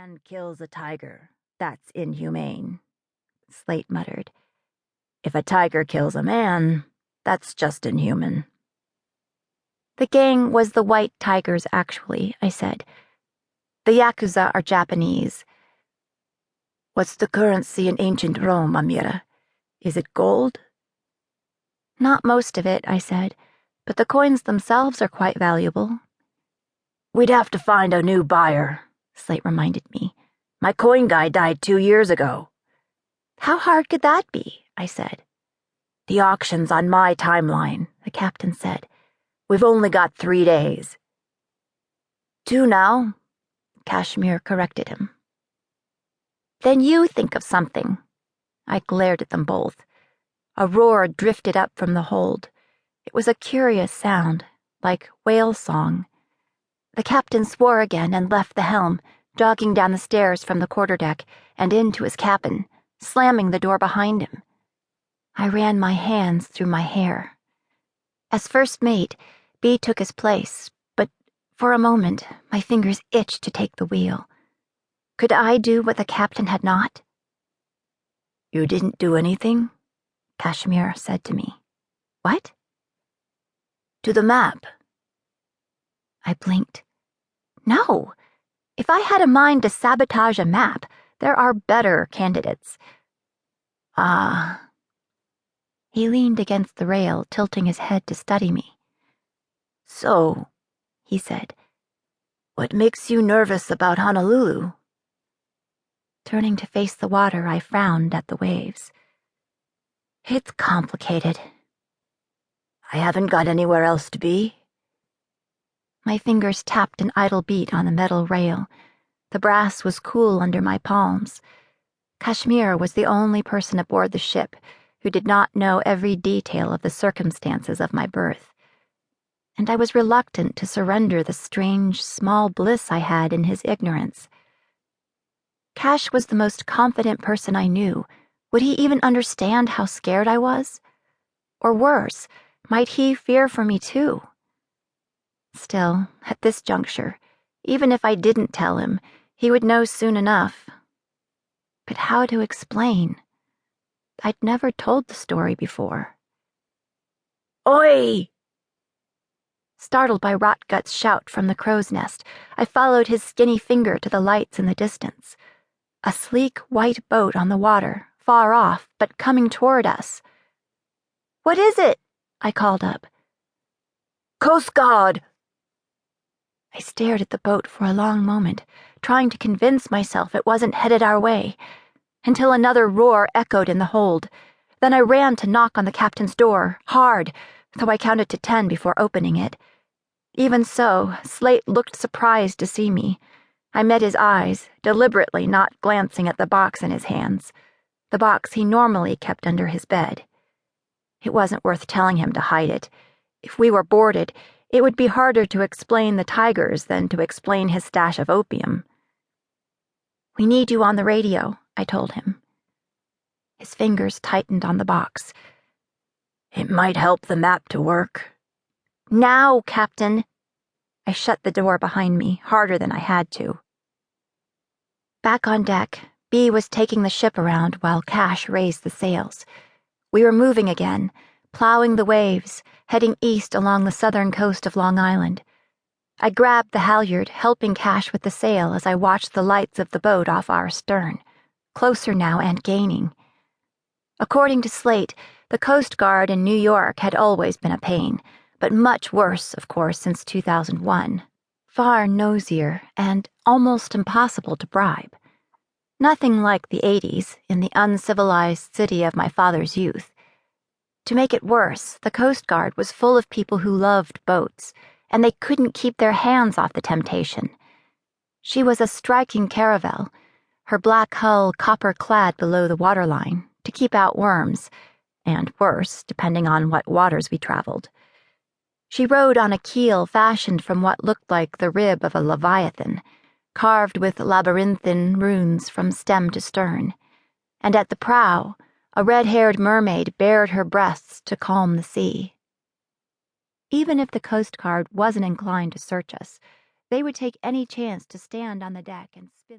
man kills a tiger, that's inhumane, Slate muttered. If a tiger kills a man, that's just inhuman. The gang was the White Tigers, actually, I said. The Yakuza are Japanese. What's the currency in ancient Rome, Amira? Is it gold? Not most of it, I said, but the coins themselves are quite valuable. We'd have to find a new buyer, Slate reminded me. My coin guy died 2 years ago. How hard could that be? I said. The auction's on my timeline, the captain said. We've only got 3 days. 2 now, Kashmir corrected him. Then you think of something. I glared at them both. A roar drifted up from the hold. It was a curious sound, like whale song. The captain swore again and left the helm, jogging down the stairs from the quarterdeck and into his cabin, slamming the door behind him. I ran my hands through my hair. As first mate, B took his place, but for a moment my fingers itched to take the wheel. Could I do what the captain had not? You didn't do anything? Kashmir said to me. What? To the map. I blinked. No. If I had a mind to sabotage a map, there are better candidates. Ah. He leaned against the rail, tilting his head to study me. So, he said, what makes you nervous about Honolulu? Turning to face the water, I frowned at the waves. It's complicated. I haven't got anywhere else to be. My fingers tapped an idle beat on the metal rail. The brass was cool under my palms. Kashmir was the only person aboard the ship who did not know every detail of the circumstances of my birth. And I was reluctant to surrender the strange, small bliss I had in his ignorance. Cash was the most confident person I knew. Would he even understand how scared I was? Or worse, might he fear for me too? Still, at this juncture, even if I didn't tell him, he would know soon enough. But how to explain? I'd never told the story before. Oi! Startled by Rotgut's shout from the crow's nest, I followed his skinny finger to the lights in the distance. A sleek white boat on the water, far off, but coming toward us. What is it? I called up. Coast Guard! I stared at the boat for a long moment, trying to convince myself it wasn't headed our way, until another roar echoed in the hold. Then I ran to knock on the captain's door, hard, though I counted to 10 before opening it. Even so, Slate looked surprised to see me. I met his eyes, deliberately not glancing at the box in his hands, the box he normally kept under his bed. It wasn't worth telling him to hide it. If we were boarded, it would be harder to explain the tigers than to explain his stash of opium. We need you on the radio, I told him. His fingers tightened on the box. It might help the map to work. Now, Captain. I shut the door behind me, harder than I had to. Back on deck, B was taking the ship around while Cash raised the sails. We were moving again, plowing the waves, heading east along the southern coast of Long Island. I grabbed the halyard, helping Cash with the sail as I watched the lights of the boat off our stern, closer now and gaining. According to Slate, the Coast Guard in New York had always been a pain, but much worse, of course, since 2001. Far nosier and almost impossible to bribe. Nothing like the 80s in the uncivilized city of my father's youth. To make it worse, the Coast Guard was full of people who loved boats, and they couldn't keep their hands off the temptation. She was a striking caravel, her black hull copper-clad below the waterline, to keep out worms, and worse, depending on what waters we traveled. She rode on a keel fashioned from what looked like the rib of a leviathan, carved with labyrinthine runes from stem to stern, and at the prow, a red-haired mermaid bared her breasts to calm the sea. Even if the Coast Guard wasn't inclined to search us, they would take any chance to stand on the deck and spin